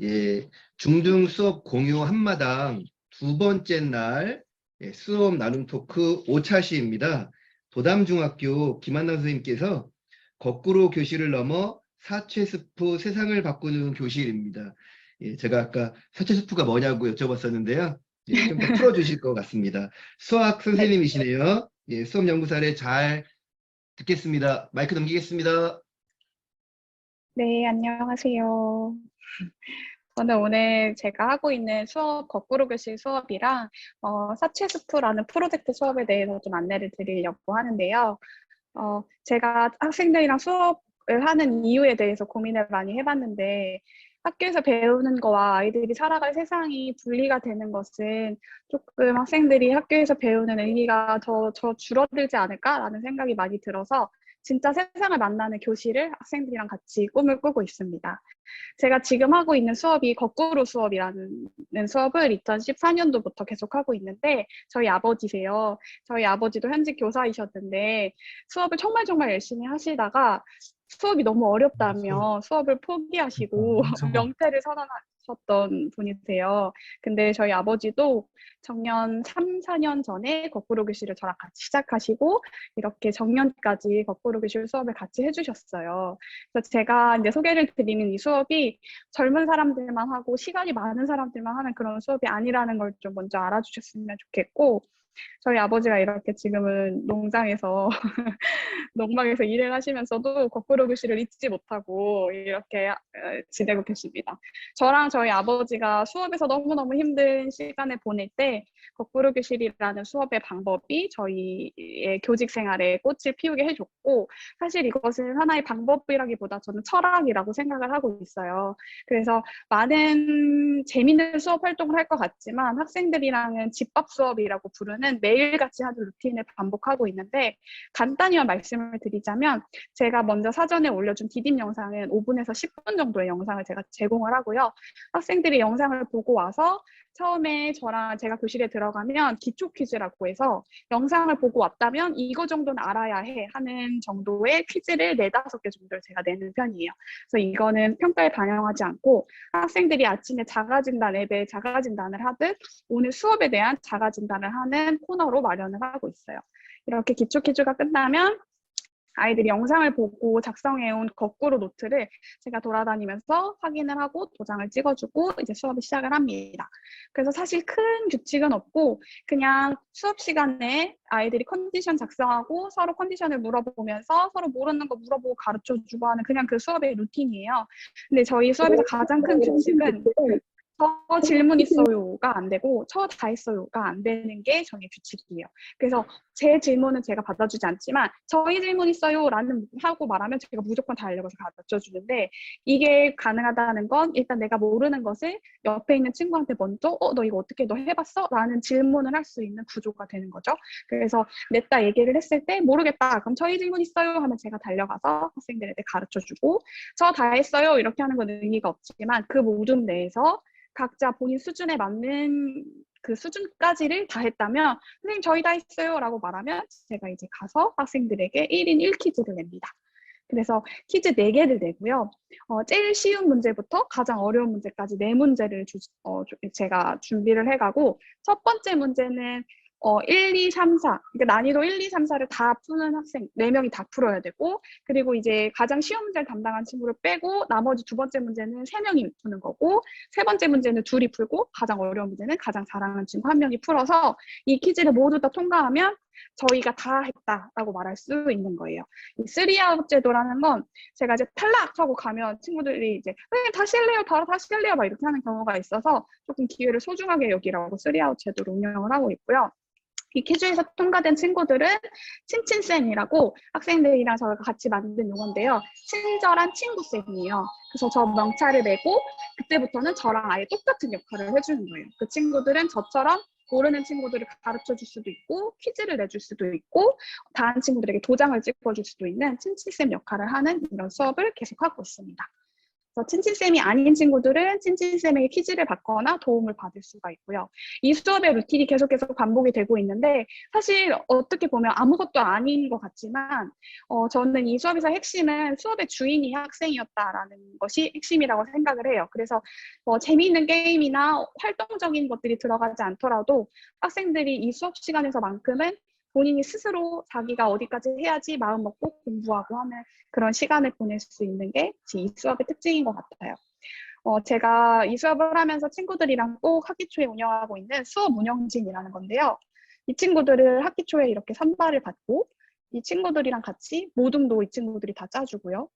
예, 중등 수업 공유 한마당 두 번째 날 수업 나눔 토크 5차 시입니다. 도담중학교 김한남 선생님께서 거꾸로 교실을 넘어 사채스프 세상을 바꾸는 교실입니다. 예, 제가 아까 사채스프가 뭐냐고 여쭤봤었는데요. 예, 좀 더 풀어주실 것 같습니다. 수학 네, 선생님이시네요. 예, 수업 연구 사례 잘 듣겠습니다. 마이크 넘기겠습니다. 네, 안녕하세요. 저는 오늘 제가 하고 있는 수업, 거꾸로 교실 수업이랑 사채스프라는 프로젝트 수업에 대해서 좀 안내를 드리려고 하는데요. 제가 학생들이랑 수업을 하는 이유에 대해서 고민을 많이 해봤는데, 학교에서 배우는 거와 아이들이 살아갈 세상이 분리가 되는 것은 조금 학생들이 학교에서 배우는 의미가 더 줄어들지 않을까라는 생각이 많이 들어서 진짜 세상을 만나는 교실을 학생들이랑 같이 꿈을 꾸고 있습니다. 제가 지금 하고 있는 수업이 거꾸로 수업이라는 수업을 2014년도부터 계속 하고 있는데, 저희 아버지세요. 저희 아버지도 현직 교사이셨는데 수업을 정말 정말 열심히 하시다가 수업이 너무 어렵다며 수업을 포기하시고 명퇴를 선언하셨던 분이세요. 근데 저희 아버지도 정년 3, 4년 전에 거꾸로 교실을 저랑 같이 시작하시고 이렇게 정년까지 거꾸로 교실 수업을 같이 해주셨어요. 그래서 제가 이제 소개를 드리는 이 수업이 젊은 사람들만 하고 시간이 많은 사람들만 하는 그런 수업이 아니라는 걸 좀 먼저 알아주셨으면 좋겠고, 저희 아버지가 이렇게 지금은 농장에서 농막에서 일을 하시면서도 거꾸로 교실을 잊지 못하고 이렇게 지내고 계십니다. 저랑 저희 아버지가 수업에서 너무너무 힘든 시간을 보낼 때 거꾸로 교실이라는 수업의 방법이 저희의 교직 생활에 꽃을 피우게 해줬고, 사실 이것은 하나의 방법이라기보다 저는 철학이라고 생각을 하고 있어요. 그래서 많은 재밌는 수업 활동을 할 것 같지만 학생들이랑은 집밥 수업이라고 부르는 매일같이 하는 루틴을 반복하고 있는데, 간단히만 말씀을 드리자면 제가 먼저 사전에 올려준 디딤 영상은 5분에서 10분 정도의 영상을 제가 제공을 하고요. 학생들이 영상을 보고 와서 처음에 제가 교실에 들어가면 기초 퀴즈라고 해서 영상을 보고 왔다면 이거 정도는 알아야 해 하는 정도의 퀴즈를 4, 5개 정도를 제가 내는 편이에요. 그래서 이거는 평가에 반영하지 않고 학생들이 아침에 자가진단 앱에 자가진단을 하듯 오늘 수업에 대한 자가진단을 하는 코너로 마련을 하고 있어요. 이렇게 기초 퀴즈가 끝나면 아이들이 영상을 보고 작성해온 거꾸로 노트를 제가 돌아다니면서 확인을 하고 도장을 찍어주고 이제 수업을 시작을 합니다. 그래서 사실 큰 규칙은 없고 그냥 수업 시간에 아이들이 컨디션 작성하고 서로 컨디션을 물어보면서 서로 모르는 거 물어보고 가르쳐주고 하는 그냥 그 수업의 루틴이에요. 근데 저희 수업에서 가장 큰 규칙은 저 질문 있어요가 안 되고 저 다 했어요가 안 되는 게 저희 규칙이에요. 그래서 제 질문은 제가 받아주지 않지만 저희 질문 있어요라는 하고 말하면 제가 무조건 다 알려서 가르쳐 주는데, 이게 가능하다는 건 일단 내가 모르는 것을 옆에 있는 친구한테 먼저 너 이거 어떻게 너 해봤어? 라는 질문을 할 수 있는 구조가 되는 거죠. 그래서 냈다 얘기를 했을 때 모르겠다 그럼 저희 질문 있어요 하면 제가 달려가서 학생들한테 가르쳐 주고, 저 다 했어요 이렇게 하는 건 의미가 없지만 그 모둠 내에서 각자 본인 수준에 맞는 그 수준까지를 다 했다면 선생님 저희 다 했어요 라고 말하면 제가 이제 가서 학생들에게 1인 1퀴즈를 냅니다. 그래서 퀴즈 4개를 내고요. 제일 쉬운 문제부터 가장 어려운 문제까지 4문제를 제가 준비를 해가고, 첫 번째 문제는 1, 2, 3, 4. 그러니까 난이도 1, 2, 3, 4를 다 푸는 학생 4명이 다 풀어야 되고, 그리고 이제 가장 쉬운 문제를 담당한 친구를 빼고 나머지 두 번째 문제는 3명이 푸는 거고, 세 번째 문제는 둘이 풀고 가장 어려운 문제는 가장 잘하는 친구 1명이 풀어서 이 퀴즈를 모두 다 통과하면 저희가 다 했다라고 말할 수 있는 거예요. 이 3아웃 제도라는 건 제가 이제 탈락하고 가면 친구들이 이제 다시 할래요, 바로 다시 할래요 막 이렇게 하는 경우가 있어서 조금 기회를 소중하게 여기라고 3아웃 제도를 운영을 하고 있고요. 이 퀴즈에서 통과된 친구들은 친친쌤이라고 학생들이랑 저희가 같이 만든 용어인데요. 친절한 친구쌤이에요. 그래서 저 명찰을 메고 그때부터는 저랑 아예 똑같은 역할을 해주는 거예요. 그 친구들은 저처럼 모르는 친구들을 가르쳐 줄 수도 있고 퀴즈를 내줄 수도 있고 다른 친구들에게 도장을 찍어줄 수도 있는 친친쌤 역할을 하는 이런 수업을 계속하고 있습니다. 그래서 친친쌤이 아닌 친구들은 친친쌤에게 퀴즈를 받거나 도움을 받을 수가 있고요. 이 수업의 루틴이 계속해서 반복이 되고 있는데 사실 어떻게 보면 아무것도 아닌 것 같지만 저는 이 수업에서 핵심은 수업의 주인이 학생이었다라는 것이 핵심이라고 생각을 해요. 그래서 재미있는 게임이나 활동적인 것들이 들어가지 않더라도 학생들이 이 수업 시간에서만큼은 본인이 스스로 자기가 어디까지 해야지 마음 먹고 공부하고 하는 그런 시간을 보낼 수 있는 게 이 수업의 특징인 것 같아요. 제가 이 수업을 하면서 친구들이랑 꼭 학기 초에 운영하고 있는 수업 운영진이라는 건데요. 이 친구들을 학기 초에 이렇게 선발을 받고 이 친구들이랑 같이 모둠도 이 친구들이 다 짜주고요.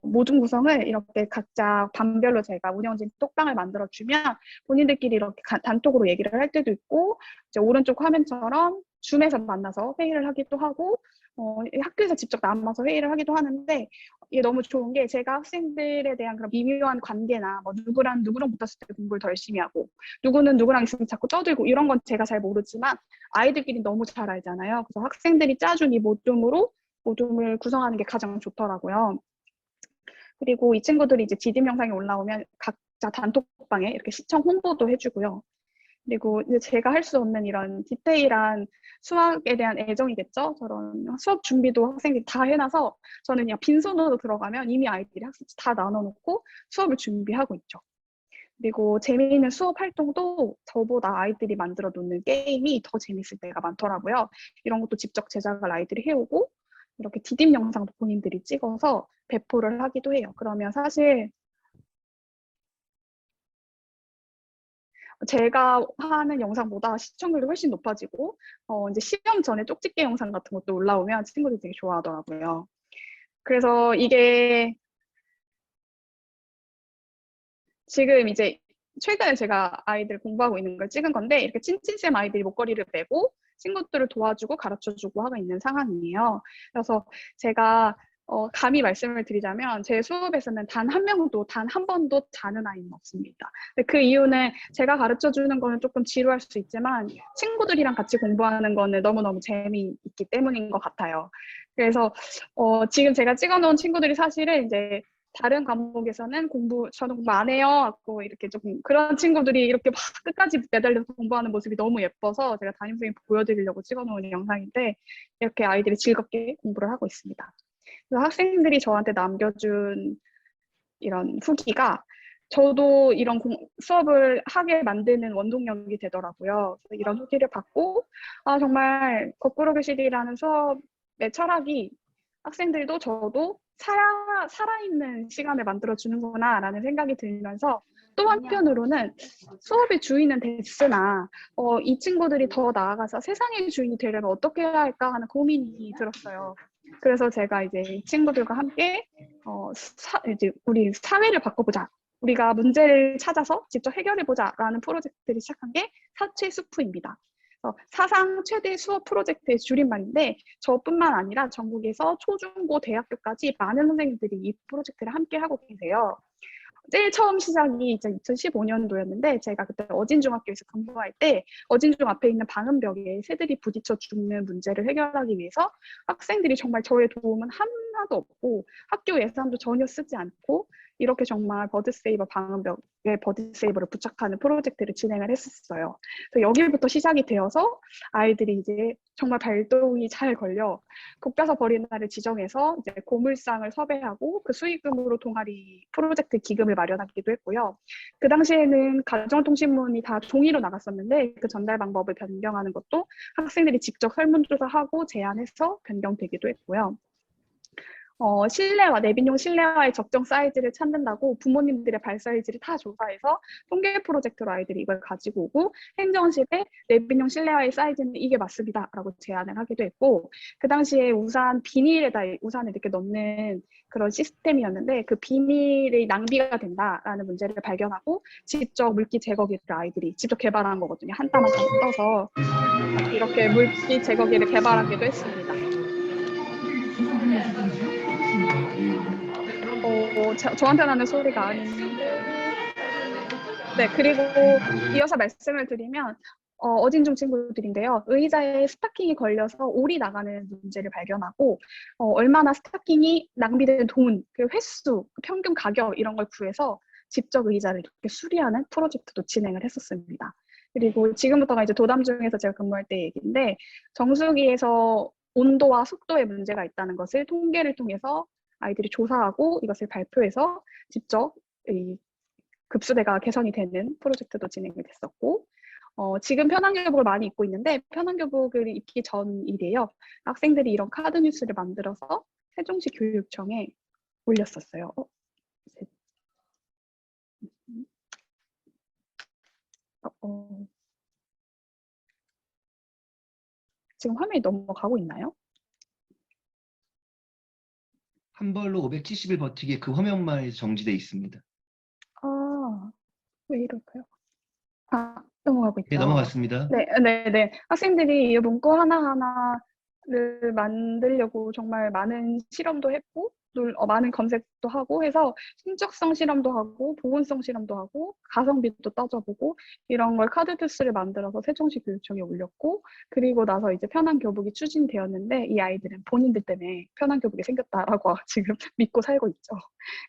모든 구성을 이렇게 각자 반별로 제가 운영진 톡방을 만들어주면 본인들끼리 이렇게 단톡으로 얘기를 할 때도 있고 이제 오른쪽 화면처럼 줌에서 만나서 회의를 하기도 하고 학교에서 직접 남아서 회의를 하기도 하는데 이게 너무 좋은 게 제가 학생들에 대한 그런 미묘한 관계나 뭐 누구랑 붙었을 때 공부를 더 열심히 하고 누구는 누구랑 있으면 자꾸 떠들고 이런 건 제가 잘 모르지만 아이들끼리 너무 잘 알잖아요. 그래서 학생들이 짜준 이 모둠을 구성하는 게 가장 좋더라고요. 그리고 이 친구들이 이제 디딤 영상이 올라오면 각자 단톡방에 이렇게 시청 홍보도 해주고요. 그리고 이제 제가 할 수 없는 이런 디테일한 수학에 대한 애정이겠죠? 저런 수업 준비도 학생들이 다 해놔서 저는 그냥 빈손으로 들어가면 이미 아이들이 학습지 다 나눠놓고 수업을 준비하고 있죠. 그리고 재미있는 수업 활동도 저보다 아이들이 만들어 놓는 게임이 더 재밌을 때가 많더라고요. 이런 것도 직접 제작을 아이들이 해오고 이렇게 디딤 영상도 본인들이 찍어서 배포를 하기도 해요. 그러면 사실 제가 하는 영상보다 시청률이 훨씬 높아지고 이제 시험 전에 쪽집게 영상 같은 것도 올라오면 친구들이 되게 좋아하더라고요. 그래서 이게 지금 이제 최근에 제가 아이들 공부하고 있는 걸 찍은 건데 이렇게 친친쌤 아이들이 목걸이를 매고 친구들을 도와주고 가르쳐주고 하고 있는 상황이에요. 그래서 제가 감히 말씀을 드리자면 제 수업에서는 단 한 명도 단 한 번도 자는 아이는 없습니다. 근데 그 이유는 제가 가르쳐주는 거는 조금 지루할 수 있지만 친구들이랑 같이 공부하는 거는 너무너무 재미있기 때문인 것 같아요. 그래서 지금 제가 찍어놓은 친구들이 사실은 이제 다른 과목에서는 저는 공부 안 해요 하고 이렇게 조금 그런 친구들이 이렇게 막 끝까지 매달려서 공부하는 모습이 너무 예뻐서 제가 담임선생님 보여드리려고 찍어놓은 영상인데 이렇게 아이들이 즐겁게 공부를 하고 있습니다. 그래서 학생들이 저한테 남겨준 이런 후기가 저도 이런 수업을 하게 만드는 원동력이 되더라고요. 그래서 이런 후기를 받고 정말 거꾸로 교실이라는 수업의 철학이 학생들도 저도 살아있는 시간을 만들어주는구나 라는 생각이 들면서 또 한편으로는 수업의 주인은 됐으나 이 친구들이 더 나아가서 세상의 주인이 되려면 어떻게 해야 할까 하는 고민이 들었어요. 그래서 제가 이제 이 친구들과 함께 이제 우리 사회를 바꿔보자. 우리가 문제를 찾아서 직접 해결해보자라는 프로젝트를 시작한 게 사채수프입니다. 사상 최대 수업 프로젝트의 줄임말인데 저뿐만 아니라 전국에서 초중고 대학교까지 많은 선생님들이 이 프로젝트를 함께 하고 계세요. 제일 처음 시작이 2015년도였는데 제가 그때 어진중학교에서 근무할 때 어진중 앞에 있는 방음벽에 새들이 부딪혀 죽는 문제를 해결하기 위해서 학생들이 정말 저의 도움은 하나도 없고 학교 예산도 전혀 쓰지 않고 이렇게 정말 버드세이버 방음벽에 버드세이버를 부착하는 프로젝트를 진행을 했었어요. 그래서 여기부터 시작이 되어서 아이들이 이제 정말 발동이 잘 걸려 교과서 버리는 날을 지정해서 이제 고물상을 섭외하고 그 수익금으로 동아리 프로젝트 기금을 마련하기도 했고요. 그 당시에는 가정통신문이 다 종이로 나갔었는데 그 전달 방법을 변경하는 것도 학생들이 직접 설문조사하고 제안해서 변경되기도 했고요. 내빈용 실내화의 적정 사이즈를 찾는다고 부모님들의 발 사이즈를 다 조사해서 통계 프로젝트로 아이들이 이걸 가지고 오고 행정실에 내빈용 실내화의 사이즈는 이게 맞습니다 라고 제안을 하기도 했고 그 당시에 비닐에다 우산을 이렇게 넣는 그런 시스템이었는데 그 비닐이 낭비가 된다라는 문제를 발견하고 직접 물기 제거기를 아이들이 직접 개발한 거거든요. 한 땀 한 땀 떠서 이렇게 물기 제거기를 개발하기도 했습니다. 저한테 나는 소리가 아닌데 네, 그리고 이어서 말씀을 드리면 어진중 친구들인데요. 의자에 스타킹이 걸려서 올이 나가는 문제를 발견하고 얼마나 스타킹이 낭비된 돈, 그 횟수, 그 평균 가격 이런 걸 구해서 직접 의자를 이렇게 수리하는 프로젝트도 진행을 했었습니다. 그리고 지금부터가 이제 도담중에서 제가 근무할 때 얘기인데 정수기에서 온도와 속도에 문제가 있다는 것을 통계를 통해서 아이들이 조사하고 이것을 발표해서 직접 이 급수대가 개선이 되는 프로젝트도 진행이 됐었고 지금 편한교복을 많이 입고 있는데 편한교복을 입기 전 일이에요. 학생들이 이런 카드 뉴스를 만들어서 세종시 교육청에 올렸었어요. 지금 화면이 넘어가고 있나요? 한 벌로 570일 버티기에 그 화면만 정지돼 있습니다. 아, 왜 이럴까요? 아, 넘어가고 네, 있죠. 넘어갔습니다. 네, 네, 네. 학생들이 이 문구 하나하나를 만들려고 정말 많은 실험도 했고, 많은 검색도 하고 해서 신적성 실험도 하고, 보온성 실험도 하고, 가성비도 따져보고, 이런 걸 카드 뉴스를 만들어서 세종시 교육청에 올렸고, 그리고 나서 이제 편한 교복이 추진되었는데, 이 아이들은 본인들 때문에 편한 교복이 생겼다라고 지금 믿고 살고 있죠.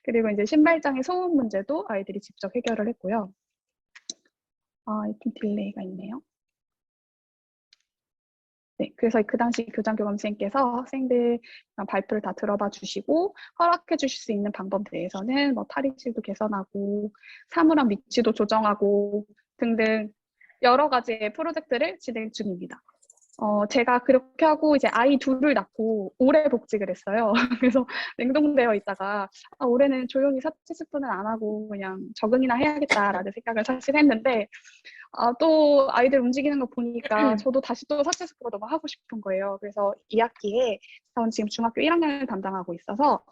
그리고 이제 신발장의 소음 문제도 아이들이 직접 해결을 했고요. 좀 딜레이가 있네요. 네, 그래서 그 당시 교장교감선생님께서 학생들 발표를 다 들어봐 주시고 허락해 주실 수 있는 방법 내에서는 뭐 탈의실도 개선하고 사물함 위치도 조정하고 등등 여러 가지의 프로젝트를 진행 중입니다. 제가 그렇게 하고 이제 아이 둘을 낳고 올해 복직을 했어요. 그래서 냉동되어 있다가 올해는 조용히 사체 스푼은 안 하고 그냥 적응이나 해야겠다라는 생각을 사실 했는데 또 아이들 움직이는 거 보니까 저도 다시 또 사체 스포가 너무 하고 싶은 거예요. 그래서 2학기에 저는 지금 중학교 1학년을 담당하고 있어서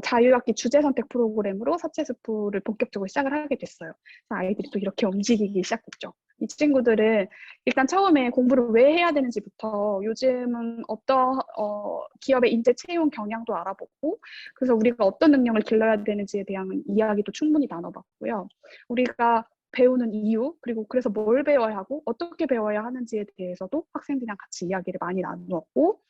자유학기 주제 선택 프로그램으로 사체 스포를 본격적으로 시작을 하게 됐어요. 그래서 아이들이 또 이렇게 움직이기 시작했죠. 이 친구들은 일단 처음에 공부를 왜 해야 되는지부터 요즘은 어떤 기업의 인재 채용 경향도 알아보고 그래서 우리가 어떤 능력을 길러야 되는지에 대한 이야기도 충분히 나눠봤고요. 우리가 배우는 이유, 그리고 그래서 뭘 배워야 하고 어떻게 배워야 하는지에 대해서도 학생들이랑 같이 이야기를 많이 나누었고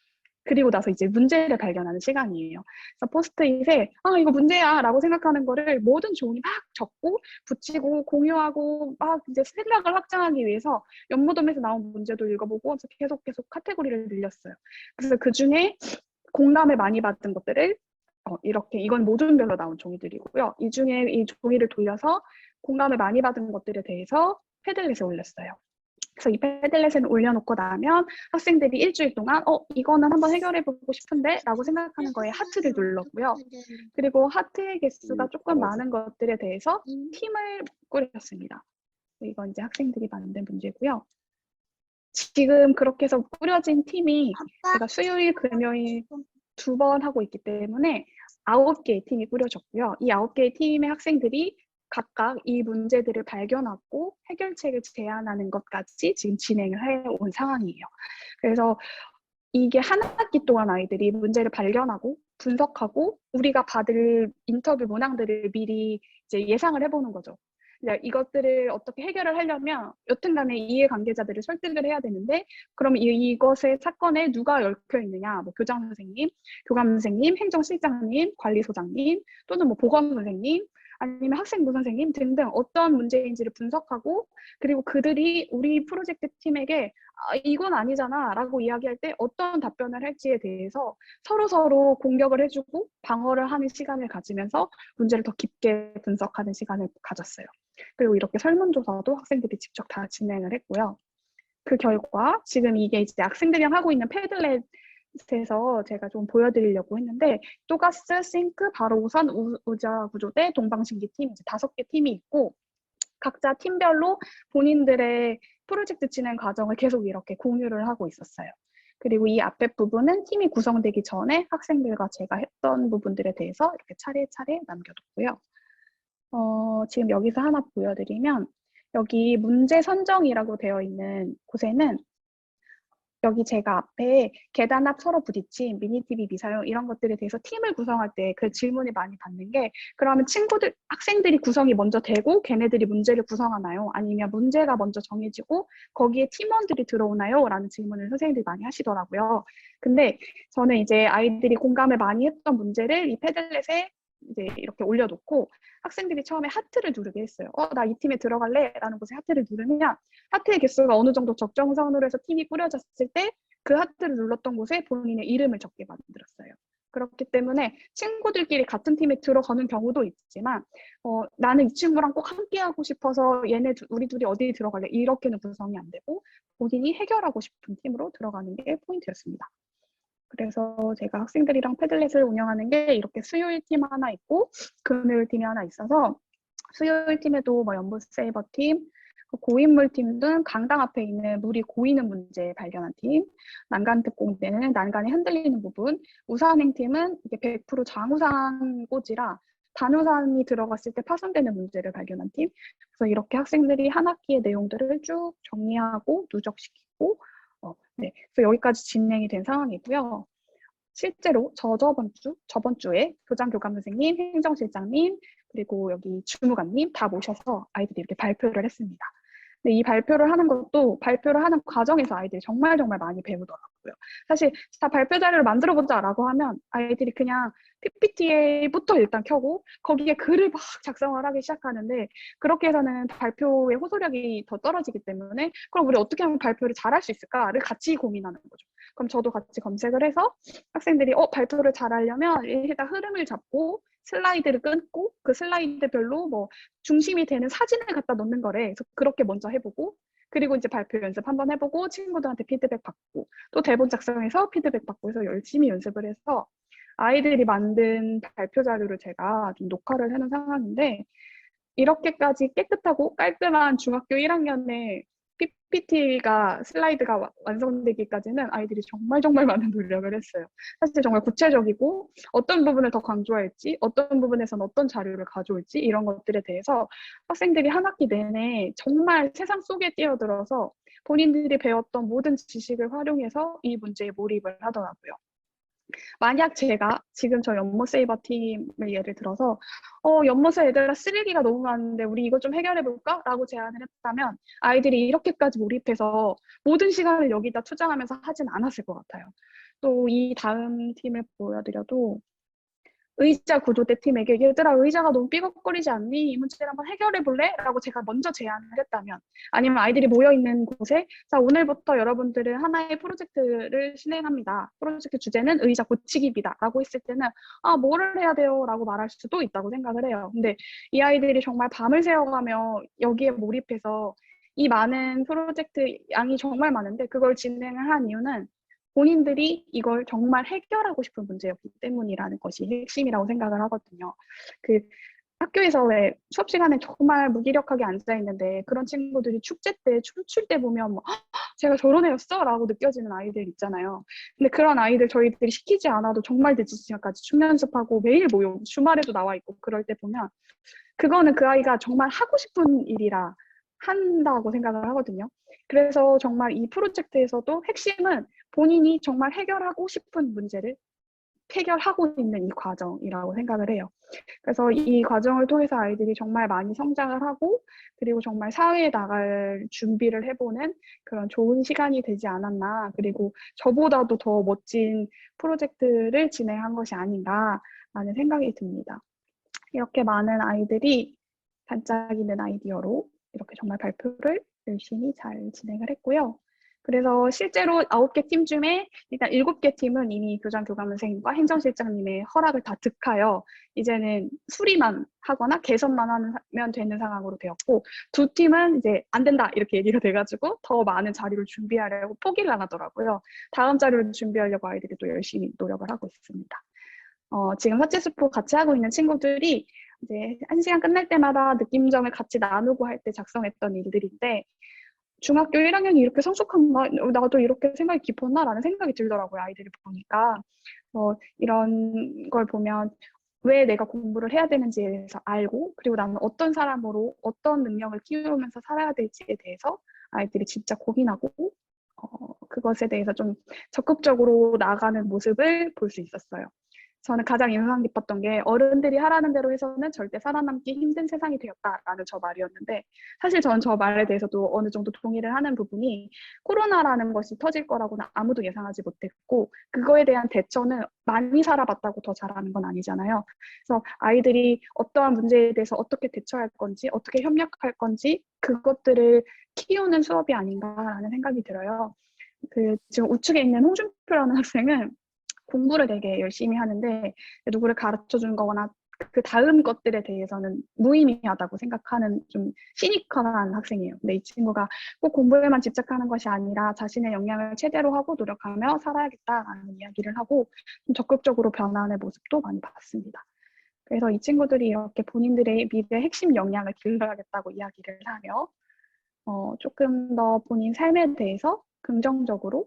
그리고 나서 이제 문제를 발견하는 시간이에요. 그래서 포스트잇에 이거 문제야 라고 생각하는 거를 모든 조언이 막 적고 붙이고 공유하고 막 이제 생각을 확장하기 위해서 연무덤에서 나온 문제도 읽어보고 계속 카테고리를 늘렸어요. 그래서 그중에 공감을 많이 받은 것들을 이렇게 이건 모둠별로 나온 종이들이고요. 이 중에 이 종이를 돌려서 공감을 많이 받은 것들에 대해서 패들렛에 올렸어요. 그래서 이 패들렛에 올려놓고 나면 학생들이 일주일 동안 이거는 한번 해결해보고 싶은데 라고 생각하는 거에 하트를 눌렀고요. 그리고 하트의 개수가 조금 많은 것들에 대해서 팀을 꾸렸습니다. 이건 이제 학생들이 만든 문제고요. 지금 그렇게 해서 꾸려진 팀이 제가 수요일, 금요일 2번 하고 있기 때문에 9개의 팀이 꾸려졌고요. 이 9개의 팀의 학생들이 각각 이 문제들을 발견하고 해결책을 제안하는 것까지 지금 진행을 해온 상황이에요. 그래서 이게 한 학기 동안 아이들이 문제를 발견하고 분석하고 우리가 받을 인터뷰 문항들을 미리 이제 예상을 해보는 거죠. 이것들을 어떻게 해결을 하려면 여튼간에 이해관계자들을 설득을 해야 되는데 그럼 이것의 사건에 누가 얽혀 있느냐 뭐 교장 선생님, 교감 선생님, 행정실장님, 관리소장님 또는 뭐 보건 선생님 아니면 학생부 선생님 등등 어떤 문제인지를 분석하고 그리고 그들이 우리 프로젝트 팀에게 이건 아니잖아 라고 이야기할 때 어떤 답변을 할지에 대해서 서로 공격을 해주고 방어를 하는 시간을 가지면서 문제를 더 깊게 분석하는 시간을 가졌어요. 그리고 이렇게 설문조사도 학생들이 직접 다 진행을 했고요. 그 결과 지금 이게 이제 학생들이랑 하고 있는 패들렛에서 제가 좀 보여드리려고 했는데 또가스, 싱크, 바로 우선, 우자 구조대, 동방신기 팀 이제 5개 팀이 있고 각자 팀별로 본인들의 프로젝트 진행 과정을 계속 이렇게 공유를 하고 있었어요. 그리고 이 앞에 부분은 팀이 구성되기 전에 학생들과 제가 했던 부분들에 대해서 이렇게 차례차례 남겨뒀고요. 지금 여기서 하나 보여드리면 여기 문제 선정이라고 되어 있는 곳에는 여기 제가 앞에 계단 앞 서로 부딪힘, 미니 TV 미사용 이런 것들에 대해서 팀을 구성할 때 그 질문을 많이 받는 게 그러면 친구들, 학생들이 구성이 먼저 되고 걔네들이 문제를 구성하나요? 아니면 문제가 먼저 정해지고 거기에 팀원들이 들어오나요? 라는 질문을 선생님들이 많이 하시더라고요. 근데 저는 이제 아이들이 공감을 많이 했던 문제를 이 패들렛에 이제 이렇게 올려놓고 학생들이 처음에 하트를 누르게 했어요. 나 이 팀에 들어갈래? 라는 곳에 하트를 누르면 하트의 개수가 어느 정도 적정선으로 해서 팀이 꾸려졌을 때 그 하트를 눌렀던 곳에 본인의 이름을 적게 만들었어요. 그렇기 때문에 친구들끼리 같은 팀에 들어가는 경우도 있지만 나는 이 친구랑 꼭 함께하고 싶어서 우리 둘이 어디 들어갈래? 이렇게는 구성이 안 되고 본인이 해결하고 싶은 팀으로 들어가는 게 포인트였습니다. 그래서 제가 학생들이랑 패들렛을 운영하는 게 이렇게 수요일 팀 하나 있고 금요일 팀이 하나 있어서 수요일 팀에도 뭐 연못세이버 팀, 고인물 팀 등 강당 앞에 있는 물이 고이는 문제 발견한 팀, 난간특공대는 난간이 흔들리는 부분, 우산행 팀은 이게 100% 장우산 꽂이라 단우산이 들어갔을 때 파손되는 문제를 발견한 팀. 그래서 이렇게 학생들이 한 학기의 내용들을 쭉 정리하고 누적시키고 네, 그래서 여기까지 진행이 된 상황이고요. 실제로 저번 주에 교장 교감 선생님, 행정실장님, 그리고 여기 주무관님 다 모셔서 아이들이 이렇게 발표를 했습니다. 근데 이 발표를 하는 것도 발표를 하는 과정에서 아이들이 정말 많이 배우더라고요. 사실 다 발표 자료를 만들어 보자라고 하면 아이들이 그냥 PPT부터 일단 켜고 거기에 글을 막 작성을 하기 시작하는데 그렇게 해서는 발표의 호소력이 더 떨어지기 때문에 그럼 우리 어떻게 하면 발표를 잘할 수 있을까를 같이 고민하는 거죠. 그럼 저도 같이 검색을 해서 학생들이 발표를 잘하려면 일단 흐름을 잡고 슬라이드를 끊고 그 슬라이드별로 뭐 중심이 되는 사진을 갖다 놓는 거래. 그래서 그렇게 먼저 해보고 그리고 이제 발표 연습 한번 해보고 친구들한테 피드백 받고 또 대본 작성해서 피드백 받고 해서 열심히 연습을 해서 아이들이 만든 발표 자료를 제가 좀 녹화를 해놓은 상황인데 이렇게까지 깨끗하고 깔끔한 중학교 1학년의 PPT가 슬라이드가 완성되기까지는 아이들이 정말 많은 노력을 했어요. 사실 정말 구체적이고 어떤 부분을 더 강조할지 어떤 부분에서는 어떤 자료를 가져올지 이런 것들에 대해서 학생들이 한 학기 내내 정말 세상 속에 뛰어들어서 본인들이 배웠던 모든 지식을 활용해서 이 문제에 몰입을 하더라고요. 만약 제가 지금 저 연못세이버 팀을 예를 들어서 연못에 얘들아 쓰레기가 너무 많은데 우리 이거 좀 해결해 볼까? 라고 제안을 했다면 아이들이 이렇게까지 몰입해서 모든 시간을 여기다 투자하면서 하진 않았을 것 같아요. 또 이 다음 팀을 보여드려도 의자 구조대 팀에게 얘들아 의자가 너무 삐걱거리지 않니? 이 문제를 한번 해결해 볼래? 라고 제가 먼저 제안을 했다면 아니면 아이들이 모여있는 곳에 자 오늘부터 여러분들은 하나의 프로젝트를 진행합니다. 프로젝트 주제는 의자 고치기입니다. 라고 했을 때는 뭐를 해야 돼요? 라고 말할 수도 있다고 생각을 해요. 근데 이 아이들이 정말 밤을 새워가며 여기에 몰입해서 이 많은 프로젝트 양이 정말 많은데 그걸 진행을 한 이유는 본인들이 이걸 정말 해결하고 싶은 문제였기 때문이라는 것이 핵심이라고 생각을 하거든요. 그 학교에서 왜 수업 시간에 정말 무기력하게 앉아 있는데 그런 친구들이 축제 때 춤출 때 보면 뭐 제가 저런 애였어? 라고 느껴지는 아이들 있잖아요. 근데 그런 아이들 저희들이 시키지 않아도 정말 늦은 시간까지 춤 연습하고 매일 모여 주말에도 나와 있고 그럴 때 보면 그거는 그 아이가 정말 하고 싶은 일이라 한다고 생각을 하거든요. 그래서 정말 이 프로젝트에서도 핵심은 본인이 정말 해결하고 싶은 문제를 해결하고 있는 이 과정이라고 생각을 해요. 그래서 이 과정을 통해서 아이들이 정말 많이 성장을 하고 그리고 정말 사회에 나갈 준비를 해보는 그런 좋은 시간이 되지 않았나 그리고 저보다도 더 멋진 프로젝트를 진행한 것이 아닌가라는 생각이 듭니다. 이렇게 많은 아이들이 반짝이는 아이디어로 이렇게 정말 발표를 열심히 잘 진행을 했고요. 그래서 실제로 9개 팀 중에 일단 7개 팀은 이미 교장 교감 선생님과 행정실장님의 허락을 다 득하여 이제는 수리만 하거나 개선만 하면 되는 상황으로 되었고 2팀은 이제 안 된다 이렇게 얘기가 돼가지고 더 많은 자료를 준비하려고 포기를 안 하더라고요. 다음 자료를 준비하려고 아이들이 또 열심히 노력을 하고 있습니다. 지금 사채수포 같이 하고 있는 친구들이 이제 1시간 끝날 때마다 느낌점을 같이 나누고 할 때 작성했던 일들인데 중학교 1학년이 이렇게 성숙한가? 나도 이렇게 생각이 깊었나? 라는 생각이 들더라고요. 아이들을 보니까. 이런 걸 보면 왜 내가 공부를 해야 되는지에 대해서 알고 그리고 나는 어떤 사람으로 어떤 능력을 키우면서 살아야 될지에 대해서 아이들이 진짜 고민하고 그것에 대해서 좀 적극적으로 나아가는 모습을 볼 수 있었어요. 저는 가장 인상 깊었던 게 어른들이 하라는 대로 해서는 절대 살아남기 힘든 세상이 되었다라는 저 말이었는데 사실 저는 저 말에 대해서도 어느 정도 동의를 하는 부분이 코로나라는 것이 터질 거라고는 아무도 예상하지 못했고 그거에 대한 대처는 많이 살아봤다고 더 잘하는 건 아니잖아요. 그래서 아이들이 어떠한 문제에 대해서 어떻게 대처할 건지 어떻게 협력할 건지 그것들을 키우는 수업이 아닌가라는 생각이 들어요. 지금 우측에 있는 홍준표라는 학생은 공부를 되게 열심히 하는데 누구를 가르쳐 준 거거나 그 다음 것들에 대해서는 무의미하다고 생각하는 좀 시니컬한 학생이에요. 근데 이 친구가 꼭 공부에만 집착하는 것이 아니라 자신의 역량을 최대로 하고 노력하며 살아야겠다라는 이야기를 하고 좀 적극적으로 변화하는 모습도 많이 봤습니다. 그래서 이 친구들이 이렇게 본인들의 미래 핵심 역량을 길러야겠다고 이야기를 하며 조금 더 본인 삶에 대해서 긍정적으로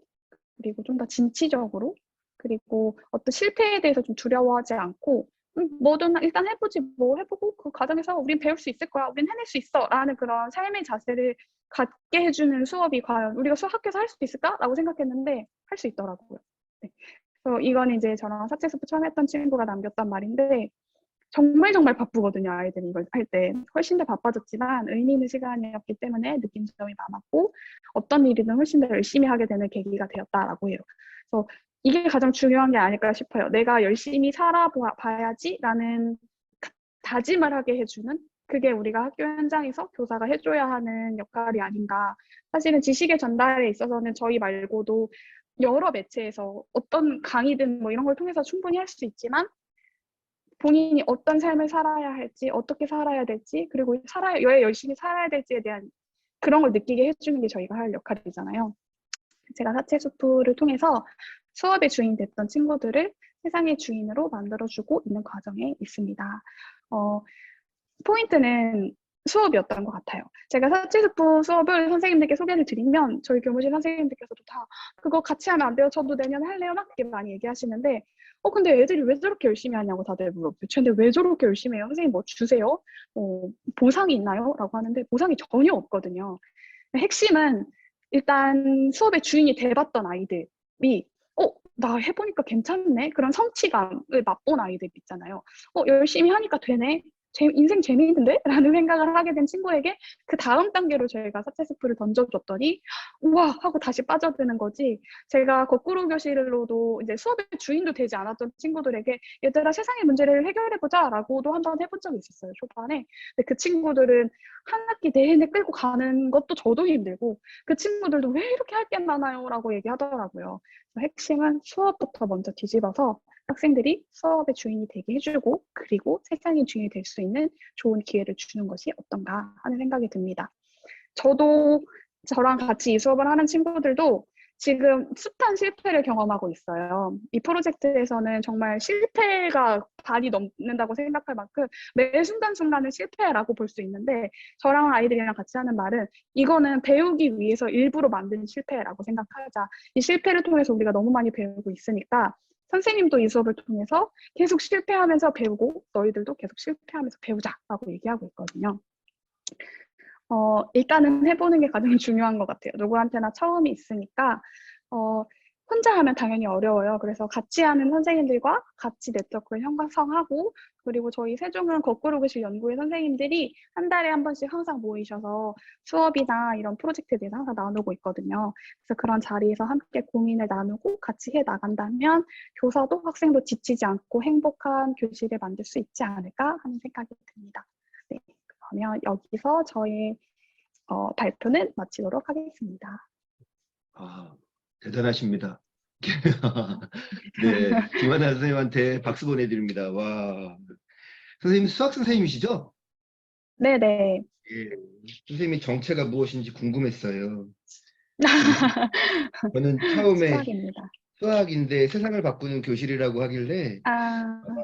그리고 좀 더 진취적으로 그리고 어떤 실패에 대해서 좀 두려워하지 않고 뭐든 일단 해보지 뭐 해보고 그 과정에서 우린 배울 수 있을 거야 우린 해낼 수 있어 라는 그런 삶의 자세를 갖게 해주는 수업이 과연 우리가 학교에서 할 수 있을까라고 생각했는데 할 수 있더라고요. 네. 그래서 이건 이제 저랑 사채수업 처음 했던 친구가 남겼던 말인데 정말 정말 바쁘거든요. 아이들이 이걸 할 때. 훨씬 더 바빠졌지만 의미 있는 시간이었기 때문에 느낀 점이 많았고 어떤 일이든 훨씬 더 열심히 하게 되는 계기가 되었다라고 해요. 그래서 이게 가장 중요한 게 아닐까 싶어요. 내가 열심히 살아봐야지라는 다짐을 하게 해주는 그게 우리가 학교 현장에서 교사가 해줘야 하는 역할이 아닌가. 사실은 지식의 전달에 있어서는 저희 말고도 여러 매체에서 어떤 강의든 뭐 이런 걸 통해서 충분히 할 수 있지만 본인이 어떤 삶을 살아야 할지, 어떻게 살아야 될지, 그리고 왜 열심히 살아야 될지에 대한 그런 걸 느끼게 해주는 게 저희가 할 역할이잖아요. 제가 사채수프를 통해서 수업의 주인 됐던 친구들을 세상의 주인으로 만들어주고 있는 과정에 있습니다. 포인트는 수업이었던 것 같아요. 제가 사채수프 수업을 선생님들께 소개를 드리면 저희 교무실 선생님들께서도 다 그거 같이 하면 안 돼요. 저도 내년에 할래요. 막 이렇게 많이 얘기하시는데 근데 애들이 왜 저렇게 열심히 하냐고 다들 물어보죠. 근데 왜 저렇게 열심히 해요? 선생님 뭐 주세요? 보상이 있나요? 라고 하는데 보상이 전혀 없거든요. 핵심은 일단 수업의 주인이 돼봤던 아이들이 나 해보니까 괜찮네? 그런 성취감을 맛본 아이들 있잖아요. 열심히 하니까 되네? 인생 재미있는데? 라는 생각을 하게 된 친구에게 그 다음 단계로 저희가 사채스프를 던져줬더니 우와 하고 다시 빠져드는 거지. 제가 거꾸로 교실로도 이제 수업의 주인도 되지 않았던 친구들에게 얘들아 세상의 문제를 해결해보자 라고도 한번 해본 적이 있었어요. 초반에. 근데 그 친구들은 한 학기 내내 끌고 가는 것도 저도 힘들고 그 친구들도 왜 이렇게 할 게 많아요 라고 얘기하더라고요. 핵심은 수업부터 먼저 뒤집어서 학생들이 수업의 주인이 되게 해주고 그리고 세상의 주인이 될 수 있는 좋은 기회를 주는 것이 어떤가 하는 생각이 듭니다. 저도 저랑 같이 이 수업을 하는 친구들도 지금 숱한 실패를 경험하고 있어요. 이 프로젝트에서는 정말 실패가 반이 넘는다고 생각할 만큼 매 순간순간은 실패라고 볼 수 있는데 저랑 아이들이랑 같이 하는 말은 이거는 배우기 위해서 일부러 만든 실패라고 생각하자. 이 실패를 통해서 우리가 너무 많이 배우고 있으니까 선생님도 이 수업을 통해서 계속 실패하면서 배우고 너희들도 계속 실패하면서 배우자라고 얘기하고 있거든요. 일단은 해보는 게 가장 중요한 것 같아요. 누구한테나 처음이 있으니까 혼자 하면 당연히 어려워요. 그래서 같이 하는 선생님들과 같이 네트워크를 형성하고 그리고 저희 세종은 거꾸로 교실 연구회 선생님들이 한 달에 한 번씩 항상 모이셔서 수업이나 이런 프로젝트에 대해서 항상 나누고 있거든요. 그래서 그런 자리에서 함께 고민을 나누고 같이 해 나간다면 교사도 학생도 지치지 않고 행복한 교실을 만들 수 있지 않을까 하는 생각이 듭니다. 네, 그러면 여기서 저희 발표는 마치도록 하겠습니다. 대단하십니다. 네, 김하나 선생님한테 박수 보내드립니다. 와, 선생님 수학 선생님이시죠? 네네. 예, 선생님의 정체가 무엇인지 궁금했어요. 저는 처음에 수학입니다. 수학인데 세상을 바꾸는 교실이라고 하길래 아마 뭐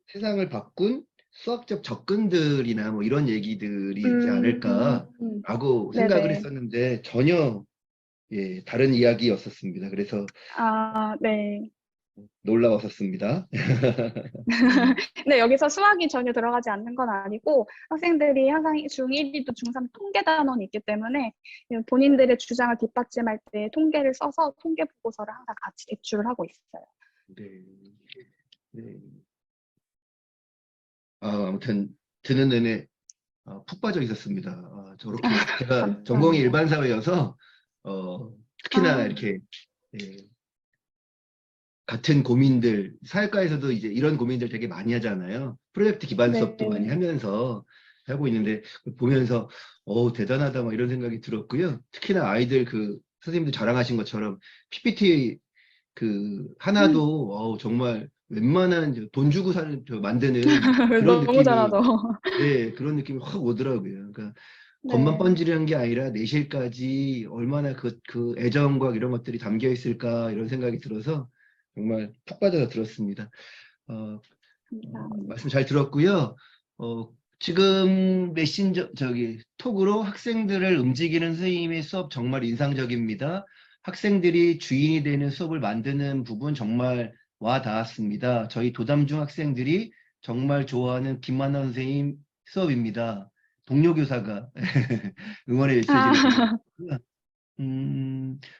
세상을 바꾼 수학적 접근들이나 뭐 이런 얘기들이 있지 않을까라고 생각을 네네. 했었는데 전혀 다른 이야기였었습니다. 그래서 네. 놀라웠었습니다. 근데 여기서 수학이 전혀 들어가지 않는 건 아니고 학생들이 항상 중1이도 중3 통계 단원이 있기 때문에 본인들의 주장을 뒷받침할 때 통계를 써서 통계 보고서를 항상 같이 제출을 하고 있어요. 네. 네. 아무튼 듣는 내내 푹 빠져 있었습니다. 저렇게 제가 전공이 감사합니다. 일반 사회여서 특히나 아, 이렇게 예, 같은 고민들 사회과에서도 이제 이런 고민들 되게 많이 하잖아요. 프로젝트 기반 수업도 많이 네. 하면서 하고 있는데 보면서 대단하다 막 이런 생각이 들었고요. 특히나 아이들 그 선생님들 자랑하신 것처럼 PPT 그 음, 하나도 정말 웬만한 돈 주고 사는 만드는 그런 너무 느낌이 잘하죠. 네, 그런 느낌이 확 오더라고요. 그러니까 겉만 네, 번지르는 게 아니라 내실까지 얼마나 그 애정과 이런 것들이 담겨 있을까 이런 생각이 들어서 정말 푹 빠져서 들었습니다. 어, 말씀 감사합니다. 잘 들었고요. 지금 메신저 저기 톡으로 학생들을 움직이는 선생님의 수업 정말 인상적입니다. 학생들이 주인이 되는 수업을 만드는 부분 정말 와 닿았습니다. 저희 도담중 학생들이 정말 좋아하는 김만나 선생님 수업입니다. 동료 교사가 응원의 메시지를 아, 보내주셨고요.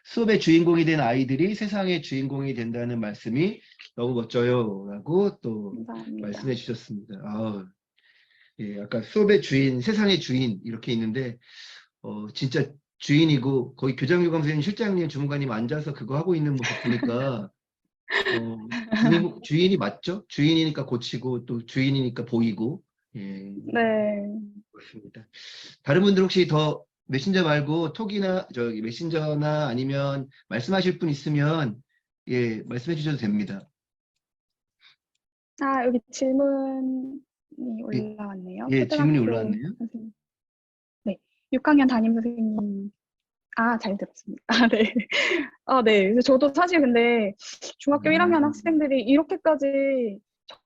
수업의 주인공이 된 아이들이 세상의 주인공이 된다는 말씀이 너무 멋져요. 라고 또 감사합니다. 말씀해 주셨습니다. 예, 아까 수업의 주인, 세상의 주인 이렇게 있는데 진짜 주인이고 거기 교장교감 선생님, 실장님, 주무관님 앉아서 그거 하고 있는 모습 보니까 주인이 맞죠? 주인이니까 고치고 또 주인이니까 보이고 예, 네. 그렇습니다. 다른 분들 혹시 더 메신저 말고 톡이나 저기 메신저나 아니면 말씀하실 분 있으면 예, 말씀해 주셔도 됩니다. 아, 여기 질문이 예, 올라왔네요. 예, 질문이 초등학교 올라왔네요. 선생님. 네. 6학년 담임 선생님. 아, 잘 들었습니다. 아, 네. 아, 네. 그래서 저도 사실 근데 중학교 1학년 학생들이 이렇게까지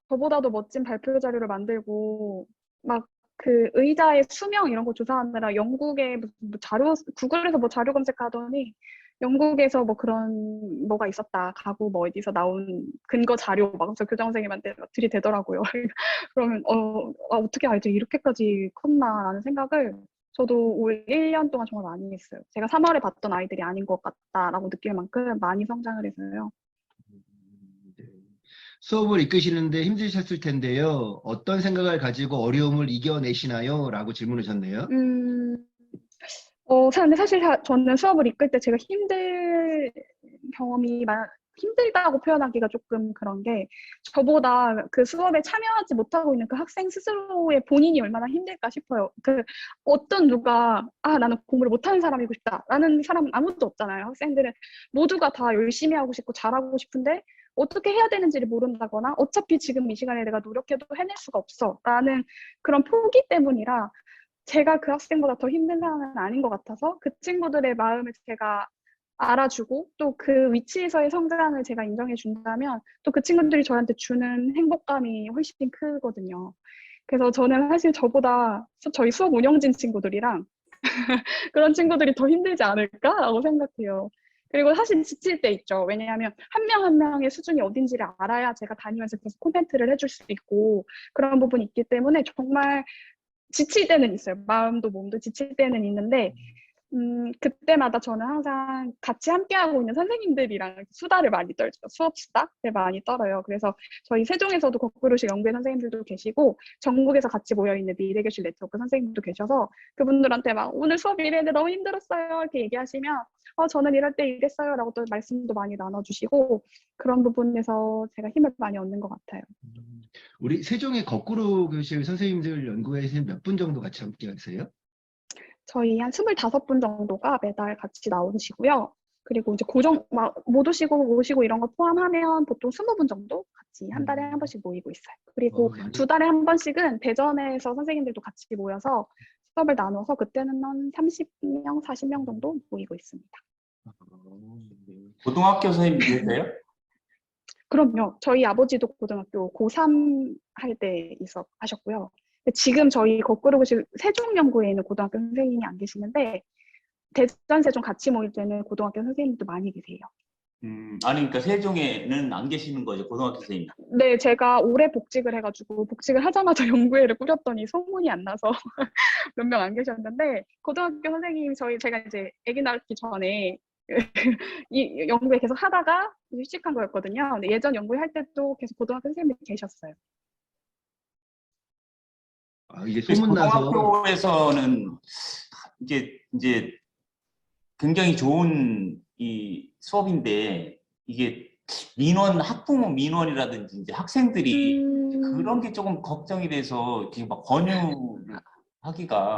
저보다도 멋진 발표 자료를 만들고 막 그 의자의 수명 이런 거 조사하느라 영국에 무슨 뭐 자료 구글에서 뭐 자료 검색하더니 영국에서 뭐 그런 뭐가 있었다 가구 뭐 어디서 나온 근거 자료 막 그래서 교장 선생님한테 막 들이대더라고요. 그러면 어떻게 알지 이렇게까지 컸나라는 생각을 저도 올 1년 동안 정말 많이 했어요. 제가 3월에 봤던 아이들이 아닌 것 같다라고 느낄 만큼 많이 성장을 해서요. 네. 수업을 이끄시는데 힘드셨을 텐데요. 어떤 생각을 가지고 어려움을 이겨내시나요? 라고 질문하셨네요. 음, 근데 사실 저는 수업을 이끌 때 제가 힘들 경험이 힘들다고 표현하기가 조금 그런 게 저보다 그 수업에 참여하지 못하고 있는 그 학생 스스로의 본인이 얼마나 힘들까 싶어요. 그 어떤 누가 나는 공부를 못하는 사람이고 싶다라는 사람은 아무도 없잖아요. 학생들은 모두가 다 열심히 하고 싶고 잘하고 싶은데 어떻게 해야 되는지를 모른다거나 어차피 지금 이 시간에 내가 노력해도 해낼 수가 없어라는 그런 포기 때문이라 제가 그 학생보다 더 힘든 상황은 아닌 것 같아서 그 친구들의 마음을 제가 알아주고 또 그 위치에서의 성장을 제가 인정해 준다면 또 그 친구들이 저한테 주는 행복감이 훨씬 크거든요. 그래서 저는 사실 저보다 저희 수업 운영진 친구들이랑 그런 친구들이 더 힘들지 않을까라고 생각해요. 그리고 사실 지칠 때 있죠. 왜냐하면 한 명 한 명의 수준이 어딘지를 알아야 제가 다니면서 계속 코멘트를 해줄 수 있고 그런 부분이 있기 때문에 정말 지칠 때는 있어요. 마음도 몸도 지칠 때는 있는데 그때마다 저는 항상 같이 함께하고 있는 선생님들이랑 수다를 많이 떨죠. 수업 수다를 많이 떨어요. 그래서 저희 세종에서도 거꾸로식 연구회 선생님들도 계시고 전국에서 같이 모여있는 미래교실 네트워크 선생님도 계셔서 그분들한테 막 오늘 수업 이랬는데 너무 힘들었어요 이렇게 얘기하시면 저는 이럴 때 이랬어요 라고 또 말씀도 많이 나눠주시고 그런 부분에서 제가 힘을 많이 얻는 것 같아요. 우리 세종의 거꾸로 교실 선생님들 연구회에서 몇 분 정도 같이 함께 하세요? 저희 한 25분 정도가 매달 같이 나오시고요. 그리고 이제 못 오시고 오시고 이런 거 포함하면 보통 20분 정도 같이 한 달에 한 음, 번씩 모이고 있어요. 그리고 많이, 2달에 한 번씩은 대전에서 선생님들도 같이 모여서 수업을 나눠서 그때는 한 30명, 40명 정도 모이고 있습니다. 네. 고등학교 선생님이세요? 그럼요. 저희 아버지도 고등학교 고3 할 때 하셨고요. 지금 저희 거꾸로 보실 세종연구에 있는 고등학교 선생님이 안 계시는데 대전, 세종 같이 모일 때는 고등학교 선생님도 많이 계세요. 아니, 그러니까 세종에는 안 계시는 거죠, 고등학교 선생님. 네, 제가 올해 복직을 해가지고 복직을 하자마자 연구회를 꾸렸더니 소문이 안 나서 몇 명 안 계셨는데 고등학교 선생님이 제가 이제 아기 낳기 전에 이 연구회 계속 하다가 휴직한 거였거든요. 근데 예전 연구회 할 때도 계속 고등학교 선생님이 계셨어요. 이게 그래서 소문나서 고등학교에서는 이제 굉장히 좋은 이 수업인데 이게 학부모 민원이라든지 이제 학생들이 그런 게 조금 걱정이 돼서 이렇게 막 권유하기가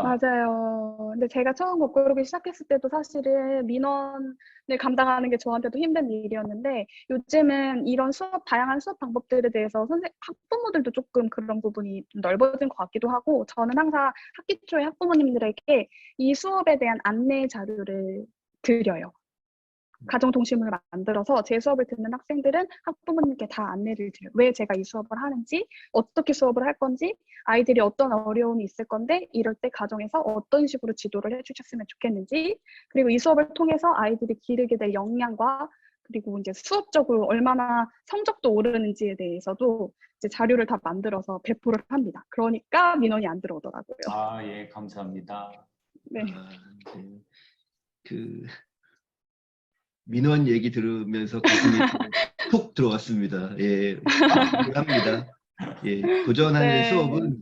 맞아요. 근데 제가 처음 거꾸로기 시작했을 때도 사실은 민원을 감당하는 게 저한테도 힘든 일이었는데 요즘은 이런 다양한 수업 방법들에 대해서 학부모들도 조금 그런 부분이 좀 넓어진 것 같기도 하고 저는 항상 학기 초에 학부모님들에게 이 수업에 대한 안내 자료를 드려요. 가정통신문을 만들어서 제 수업을 듣는 학생들은 학부모님께 다 안내를 드려요. 왜 제가 이 수업을 하는지, 어떻게 수업을 할 건지, 아이들이 어떤 어려움이 있을 건데 이럴 때 가정에서 어떤 식으로 지도를 해주셨으면 좋겠는지, 그리고 이 수업을 통해서 아이들이 기르게 될 역량과 그리고 이제 수업적으로 얼마나 성적도 오르는지에 대해서도 이제 자료를 다 만들어서 배포를 합니다. 그러니까 민원이 안 들어오더라고요. 예, 감사합니다. 네. 네. 그 민원 얘기 들으면서 가슴이 푹 들어왔습니다. 예, 합니다. 예, 도전하는 네. 수업은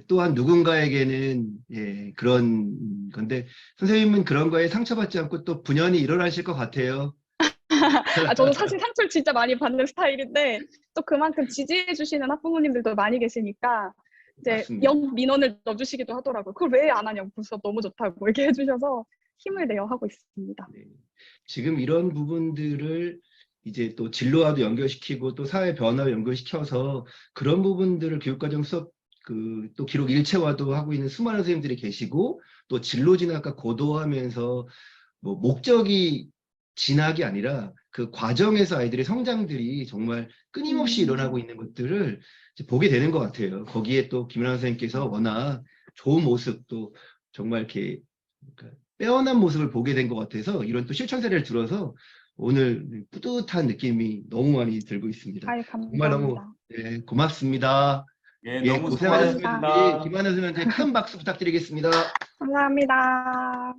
또한 누군가에게는 그런 건데 선생님은 그런 거에 상처받지 않고 또 분연히 일어나실 것 같아요. 저도 사실 상처를 진짜 많이 받는 스타일인데 또 그만큼 지지해 주시는 학부모님들도 많이 계시니까 이제 맞습니다. 민원을 넣어주시기도 하더라고요. 그걸 왜 안 하냐고 그 수업 너무 좋다고 얘기해 주셔서 힘을 내어 하고 있습니다. 네. 지금 이런 부분들을 이제 또 진로와도 연결시키고 또 사회 변화와 연결시켜서 그런 부분들을 교육과정 수업 또 기록 일체화도 하고 있는 수많은 선생님들이 계시고 또 진로 진학과 고도하면서 뭐 목적이 진학이 아니라 그 과정에서 아이들의 성장들이 정말 끊임없이 일어나고 있는 것들을 이제 보게 되는 것 같아요. 거기에 또 김연아 선생님께서 워낙 좋은 모습 또 정말 이렇게 빼어난 모습을 보게 된 것 같아서 이런 또 실천 사례를 들어서 오늘 뿌듯한 느낌이 너무 많이 들고 있습니다. 아유, 정말 너무 감사합니다. 고맙습니다. 예, 예, 너무 고생하셨습니다. 수고하셨습니다. 김하나 선생님한테 큰 박수 부탁드리겠습니다. 감사합니다.